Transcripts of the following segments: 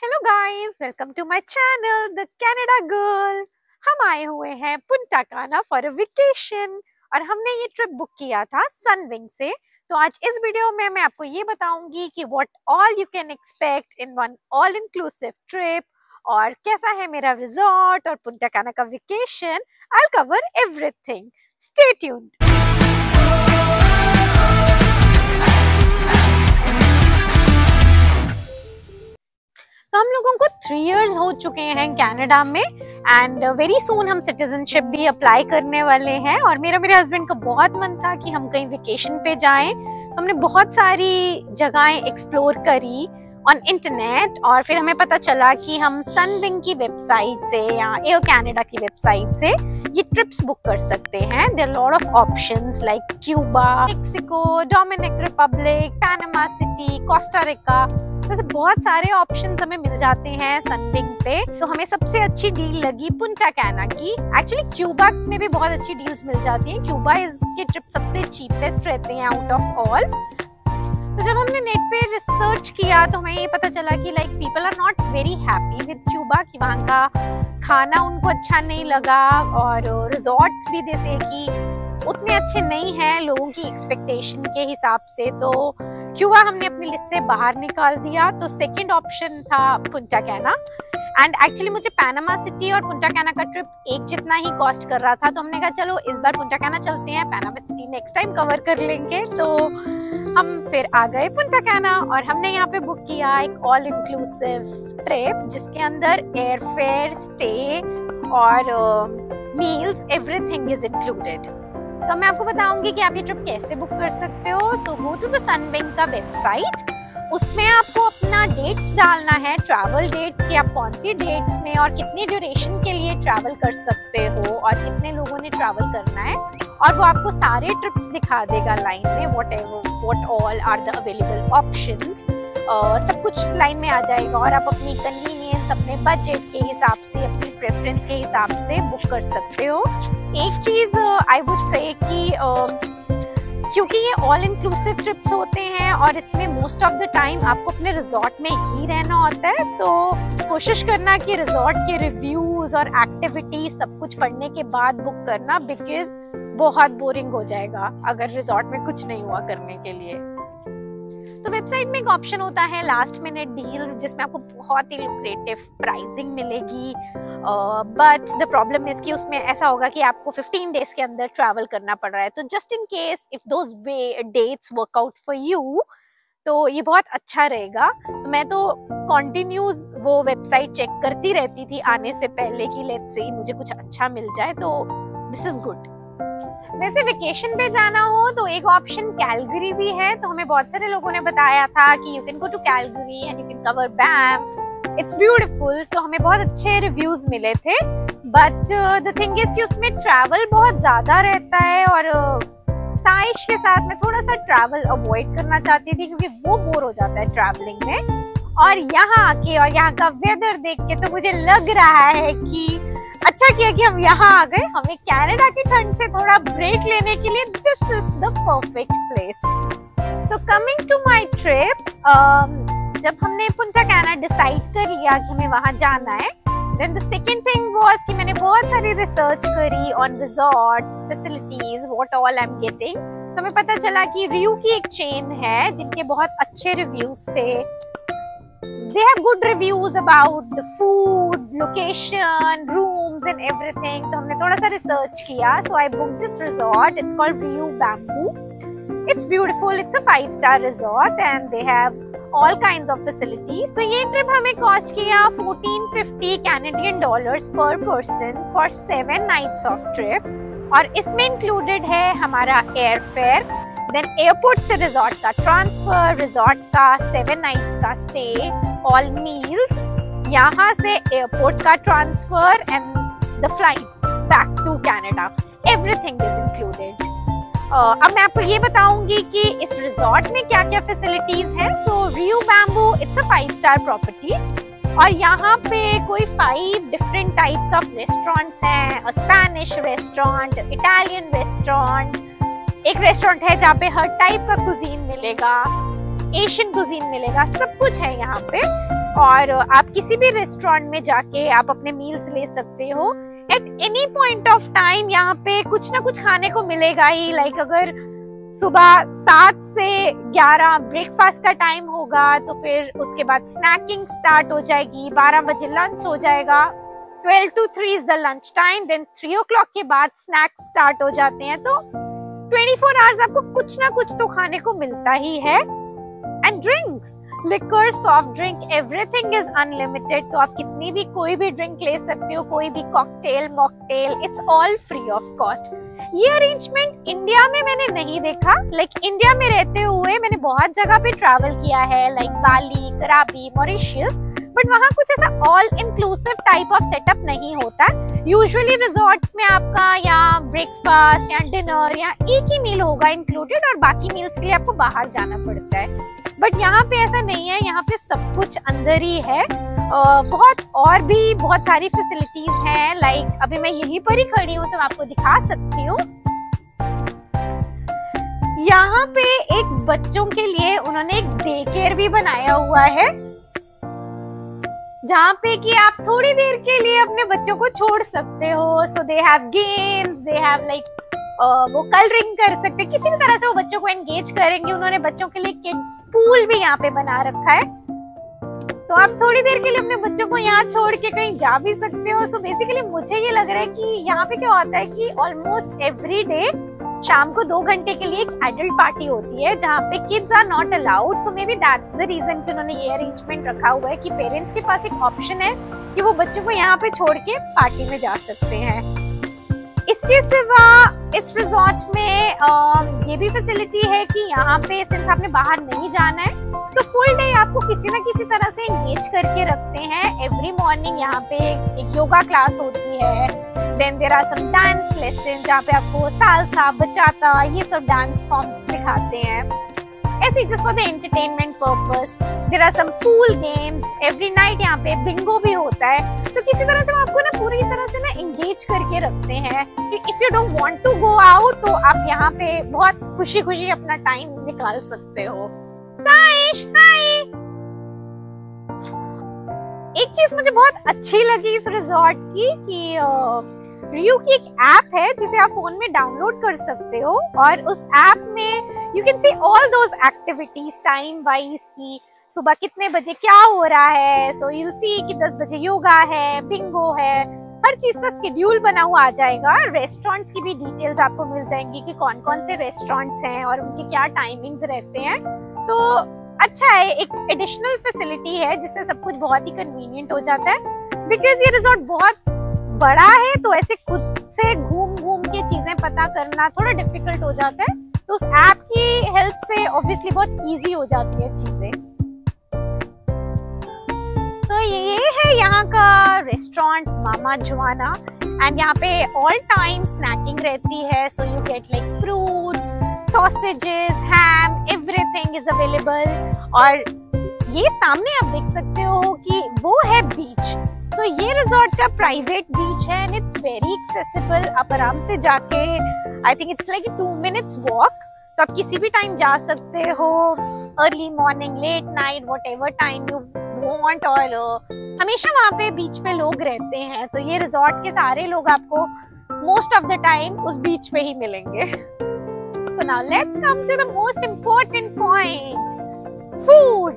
Hello guys, welcome to my channel the Canada girl. हम आए हुए हैं पुंटा काना फॉर अ वेकेशन और हमने ये ट्रिप बुक किया था सनविंग से। तो आज इस वीडियो में मैं आपको ये बताऊंगी कि what all you can expect in one all inclusive trip और कैसा है मेरा रिजॉर्ट और पुंटा काना का vacation. I will cover everything, stay tuned. तो हम लोगों को 3 इयर्स हो चुके हैं कनाडा में एंड वेरी सून हम सिटीजनशिप भी अप्लाई करने वाले हैं। और मेरे हस्बैंड का बहुत मन था कि हम कहीं वेकेशन पे जाएं, तो हमने बहुत सारी जगहें एक्सप्लोर करी ऑन इंटरनेट और फिर हमें पता चला कि हम सनविंग की वेबसाइट से या एयर कनाडा की वेबसाइट से ये ट्रिप्स बुक कर सकते हैं। There are lot of options like Cuba, Mexico, Dominic Republic, Panama City, Costa Rica, तो बहुत सारे ऑप्शंस हमें मिल जाते हैं सनविंग पे। तो हमें सबसे अच्छी डील लगी पुंटा काना की। एक्चुअली क्यूबा में भी बहुत अच्छी डील्स मिल जाती हैं। क्यूबा के ट्रिप सबसे चीपेस्ट रहते हैं आउट ऑफ ऑल। तो जब हमने नेट पे रिसर्च किया तो हमें ये पता चला कि like people are not very happy with Cuba, कि वहाँ का खाना उनको अच्छा नहीं लगा और रिजॉर्ट्स भी जैसे कि उतने अच्छे नहीं हैं लोगों की एक्सपेक्टेशन के हिसाब से। तो क्यूबा हमने अपनी लिस्ट से बाहर निकाल दिया। तो सेकंड ऑप्शन था पुंटा काना एंड एक्चुअली मुझे पैनामा सिटी और पुंटा काना का ट्रिप एक जितना ही कॉस्ट कर रहा था। तो हमने कहा चलो इस बार पुंटा काना चलते हैं, Panama city next time cover कर लेंगे। तो हम फिर आ गए पुंटा काना और हमने यहाँ पे बुक किया एक ऑल इंक्लूसिव ट्रिप जिसके अंदर एयर फेयर, स्टे और मील्स, एवरीथिंग इज इंक्लूडेड। तो मैं आपको बताऊंगी कि आप ये ट्रिप कैसे बुक कर सकते हो। सो गो टू द सनविंग का वेबसाइट, उसमें आपको अपना डेट्स डालना है, ट्रैवल डेट्स कि आप कौन सी डेट्स में और कितनी ड्यूरेशन के लिए ट्रैवल कर सकते हो और कितने लोगों ने ट्रैवल करना है। और वो आपको सारे ट्रिप्स दिखा देगा लाइन में, what all are the available options. सब कुछ लाइन में आ जाएगा और आप अपनी कन्वीनियंस, अपने बजट के हिसाब से, अपनी प्रेफरेंस के हिसाब से बुक कर सकते हो। एक चीज आई वुड से कि क्योंकि ये ऑल इंक्लूसिव ट्रिप्स होते हैं और इसमें मोस्ट ऑफ द टाइम आपको अपने रिजॉर्ट में ही रहना होता है, तो कोशिश करना कि रिजॉर्ट के रिव्यूज और एक्टिविटी सब कुछ पढ़ने के बाद बुक करना, बिकॉज बहुत बोरिंग हो जाएगा अगर रिजॉर्ट में कुछ नहीं हुआ करने के लिए। तो वेबसाइट में एक ऑप्शन होता है लास्ट मिनट डील्स जिसमें आपको बहुत ही लुक्रेटिव प्राइसिंग मिलेगी, बट द प्रॉब्लम इज कि उसमें ऐसा होगा कि आपको 15 डेज के अंदर ट्रैवल करना पड़ रहा है। तो just in case if those dates work out for you तो ये बहुत अच्छा रहेगा। तो मैं तो कॉन्टिन्यूज वो वेबसाइट चेक करती रहती थी आने से पहले कि लेट्स से मुझे कुछ अच्छा मिल जाए, तो दिस इज गुड। वैसे वेकेशन पे जाना हो तो एक ऑप्शन कैलगरी भी है। तो हमें बहुत सारे लोगों ने बताया था कि you can go to Calgary and you can cover Banff, it's beautiful. तो हमें बहुत अच्छे रिव्यूज मिले थे, बट द थिंग इज कि उसमें ट्रैवल बहुत ज्यादा रहता है और साइश के साथ मैं थोड़ा सा ट्रैवल अवॉइड करना चाहती थी क्योंकि वो बोर हो जाता है ट्रैवलिंग में। और यहाँ आके और यहाँ का वेदर देख के तो मुझे लग रहा है कि अच्छा किया कि हम यहाँ आ गए। हमें कनाडा की ठंड से थोड़ा ब्रेक लेने के लिए this is the perfect place. So coming to my trip, जब हमने पुंटा काना डिसाइड कर लिया कि हमें वहां जाना है, then the second thing was कि मैंने बहुत सारी रिसर्च करी on resorts, facilities, what all I am getting. तो हमें पता चला कि रिव्यू की एक चेन है जिनके बहुत अच्छे रिव्यूज थे। They have good reviews about the food, location, rooms and everything. तो हमने थोड़ा सा रिसर्च किया. So I booked this resort. It's called Riu Bamboo. It's beautiful. It's a 5-star resort and they have all kinds of facilities. तो ये trip हमें cost किया $1450 Canadian dollars per person for 7 nights of trip. और इसमें included है हमारा air fare, then airport से resort का ट्रांसफर, रिजॉर्ट का 7 नाइट्स का स्टे, ऑल मील्स, यहाँ से एयरपोर्ट का transfer and the flight back to Canada, everything is included. अब मैं आपको ये बताऊंगी कि इस रिजॉर्ट में क्या क्या फैसिलिटीज हैं। So Riu Bambu it's a five star property और यहाँ पे कोई 5 डिफरेंट टाइप्स ऑफ रेस्टोरेंट्स हैं। स्पेनिश रेस्टोरेंट, इटालियन रेस्टोरेंट, एक रेस्टोरेंट है जहाँ पे हर टाइप का कुजीन मिलेगा, एशियन कुजीन मिलेगा, सब कुछ है यहाँ पे। और आप किसी भी रेस्टोरेंट में जाके आप अपने मील्स ले सकते हो। At any point of time यहाँ पे कुछ ना कुछ खाने को मिलेगा ही। लाइक अगर सुबह 7 से 11 ब्रेकफास्ट का टाइम होगा तो फिर उसके बाद स्नैकिंग स्टार्ट हो जाएगी, 12 बजे लंच हो जाएगा, 12 to 3 is the lunch time, then 3 o'clock के बाद स्नैक्स स्टार्ट हो जाते हैं। तो 24 आवर्स आपको कुछ ना कुछ तो खाने को मिलता ही है। And drinks, liquor, soft drink, everything is unlimited. तो आप कितनी भी कोई भी ड्रिंक ले सकते हो, कोई भी cocktail, mocktail, it's all free of cost. ये अरेंजमेंट इंडिया में मैंने नहीं देखा। लाइक इंडिया में रहते हुए मैंने बहुत जगह पे ट्रैवल किया है, लाइक बाली, कराबी, मॉरिशस, बट वहाँ कुछ ऐसा all inclusive type of setup नहीं होता। यूजुअली रिजॉर्ट्स में आपका या ब्रेकफास्ट या डिनर या एक ही मील होगा इंक्लूडेड और बाकी मील्स के लिए आपको बाहर जाना पड़ता है। बट यहाँ पे ऐसा नहीं है, यहाँ पे सब कुछ अंदर ही है। बहुत और भी बहुत सारी फैसिलिटीज हैं। लाइक अभी मैं यहीं पर ही खड़ी हूँ तो मैं आपको दिखा सकती हूँ। यहाँ पे एक बच्चों के लिए उन्होंने एक डे केयर भी बनाया हुआ है, जहाँ पे कि आप थोड़ी देर के लिए अपने बच्चों को छोड़ सकते हो। So they have games, they have like वो कलरिंग कर सकते, किसी भी तरह से वो बच्चों को एंगेज करेंगे। उन्होंने बच्चों के लिए किड्स पूल भी यहाँ पे बना रखा है, तो आप थोड़ी देर के लिए अपने बच्चों को यहाँ छोड़ के कहीं जा भी सकते हो। सो बेसिकली मुझे ये लग रहा है कि यहाँ पे क्या होता है कि ऑलमोस्ट एवरी डे शाम को 2 घंटे के लिए एक एडल्ट पार्टी होती है जहाँ पे kids are not allowed. So may be that's the reason कि उन्होंने ये अरेंजमेंट रखा हुआ है कि पेरेंट्स के पास एक ऑप्शन है कि वो बच्चों को यहाँ पे छोड़ के पार्टी में जा सकते हैं। इसके सिवा इस रिजॉर्ट में ये भी फैसिलिटी है कि यहाँ पे सिंस आपने बाहर नहीं जाना है तो फुल डे आपको किसी ना किसी तरह से एंगेज करके रखते हैं। एवरी मॉर्निंग यहाँ पे एक योगा क्लास होती है, then there are some dance lesson जहाँ पे आपको सालसा, बचाता, ये सब डांस फॉर्म्स सिखाते हैं ऐसे just for the entertainment purpose. There are some pool games, every night यहाँ पे बिंगो भी होता है। तो किसी तरह से वो आपको ना पूरी तरह से ना एंगेज करके रखते हैं। If you don't want to go out तो आप यहाँ पे बहुत खुशी खुशी अपना टाइम निकाल सकते हो। साइश, हाय। एक चीज मुझे बहुत अच्छी लगी इस रिजॉर्ट की कि रियू की एक ऐप है जिसे आप फोन में डाउनलोड कर सकते हो और उस ऐप में you can see all those activities time wise की सुबह कितने बजे क्या हो रहा है। सो यू विल सी कि 10 बजे योगा है, बिंगो है, हर चीज का शेड्यूल बना हुआ आ जाएगा। रेस्टोरेंट्स की भी डिटेल्स आपको मिल जाएंगी कि कौन कौन से रेस्टोरेंट्स हैं और उनके क्या टाइमिंग्स रहते हैं। तो अच्छा है, एक एडिशनल फैसिलिटी है जिससे सब कुछ बहुत ही कन्वीनियंट हो जाता है। बिकॉज ये रिजॉर्ट बहुत बड़ा है तो ऐसे खुद से घूम घूम के चीजें पता करना थोड़ा डिफिकल्ट हो जाता है, तो उस ऐप की हेल्प से ऑब्वियसली बहुत इजी हो जाती है चीजें। तो ये है यहाँ का रेस्टोरेंट मामा जुआना एंड यहाँ पे ऑल टाइम स्नैकिंग रहती है। So you get like fruits, sausages, ham, everything is available. और ये सामने आप देख सकते हो कि वो है बीच। तो ये रिजॉर्ट का प्राइवेट बीच है एंड इट्स वेरी एक्सेसिबल। आप आराम से जाके I think it's like 2 minutes walk, तो आप किसी भी टाइम जा सकते हो, early morning, late night, whatever time you want. और हमेशा वहाँ पे बीच पे लोग रहते हैं, तो ये रिजॉर्ट के सारे लोग आपको मोस्ट ऑफ द टाइम उस बीच पे ही मिलेंगे। So now let's come to the most important point, food।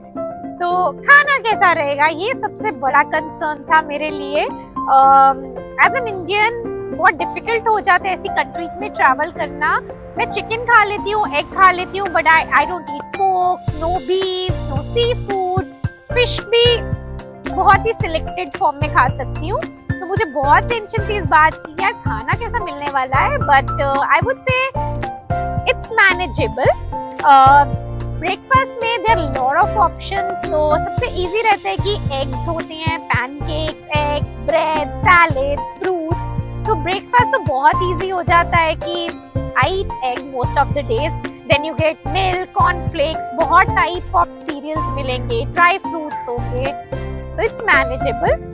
तो खाना कैसा रहेगा ये सबसे बड़ा कंसर्न था मेरे लिए। एज एन इंडियन बहुत डिफिकल्ट हो जाता है ऐसी कंट्रीज में ट्रैवल करना। मैं चिकन खा लेती हूँ, एग खा लेती हूँ, but I don't eat pork, no beef, no sea food. Fish भी बहुत ही सिलेक्टेड फॉर्म में खा सकती हूँ। तो मुझे बहुत टेंशन थी इस बात की यार खाना कैसा मिलने वाला है, but I would say it's manageable. Breakfast में देयर लॉट ऑफ ऑप्शंस। तो सबसे इजी रहता है कि एग्स होते हैं, pancakes, eggs, bread, salads, fruits. तो ब्रेकफास्ट तो बहुत इजी हो जाता है कि I eat egg most of the days. Then you get milk, cornflakes, बहुत टाइप ऑफ सीरियल्स मिलेंगे, ड्राई फ्रूट्स होंगे, तो इट्स मैनेजेबल।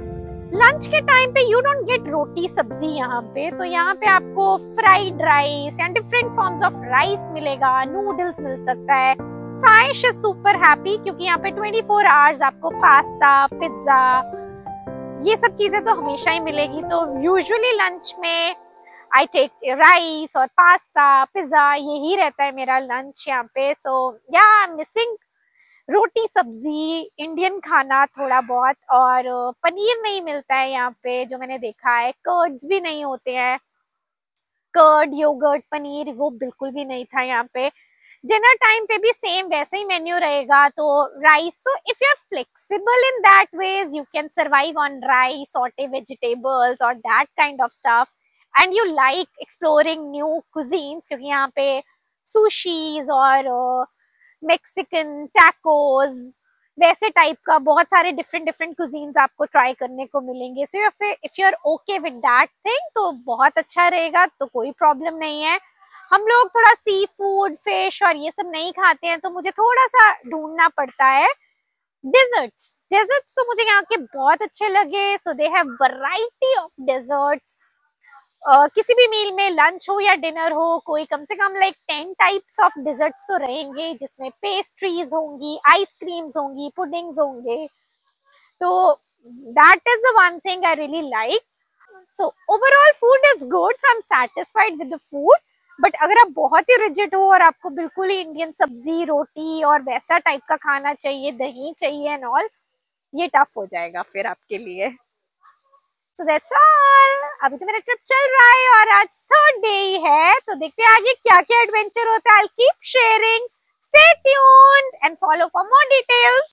लंच के टाइम पे यू डोंट गेट रोटी सब्जी यहाँ पे, तो यहाँ पे आपको फ्राइड राइस या डिफरेंट फॉर्म्स ऑफ राइस मिलेगा, नूडल्स मिल सकता है, साइश इज सुपर हैप्पी क्योंकि यहाँ पे 24 आवर्स आपको पास्ता, पिज्जा, ये सब चीजें तो हमेशा ही मिलेगी। तो यूजुअली लंच में आई टेक राइस और पास्ता, पिज्जा, यही रहता है मेरा लंच यहाँ पे। सो या आई एम मिसिंग रोटी, सब्जी, इंडियन खाना थोड़ा बहुत, और पनीर नहीं मिलता है यहाँ पे जो मैंने देखा है। कर्ड्स भी नहीं होते हैं, कर्ड, योगर्ट, पनीर वो बिल्कुल भी नहीं था यहाँ पे। डिनर टाइम पे भी सेम वैसे ही मेन्यू रहेगा, तो rice. So if you are flexible in that way you can survive on rice, saute vegetables और that kind of stuff, and you like exploring new cuisines, क्योंकि यहाँ पे सुशीज और मेक्सिकन टैकोस वैसे टाइप का बहुत सारे डिफरेंट डिफरेंट कुजीन्स आपको ट्राई करने को मिलेंगे। So if you are okay with that thing तो बहुत अच्छा रहेगा, तो कोई प्रॉब्लम नहीं है। हम लोग थोड़ा सी फूड, फिश और ये सब नहीं खाते हैं, तो मुझे थोड़ा सा ढूंढना पड़ता है। डेजर्ट्स तो मुझे यहाँ के बहुत अच्छे लगे। So they have variety of desserts. किसी भी मील में, लंच हो या डिनर हो, कोई कम से कम लाइक 10 टाइप्स ऑफ डिजर्ट्स तो रहेंगे, जिसमें पेस्ट्रीज होंगी, आइसक्रीम्स होंगी, पुडिंग्स होंगे। तो that is the one thing I really like. So overall food is good, so I am satisfied with the food. But अगर आप बहुत ही रिजिड हो और आपको बिल्कुल ही इंडियन सब्जी, रोटी और वैसा टाइप का खाना चाहिए, दही चाहिए एंड ऑल, ये टफ हो जाएगा फिर आपके लिए। So that's all. अभी तो मेरा ट्रिप चल रहा है और आज 3rd डे ही है, तो देखते हैं आगे क्या क्या एडवेंचर होता है। I'll keep sharing. Stay tuned and follow for more details.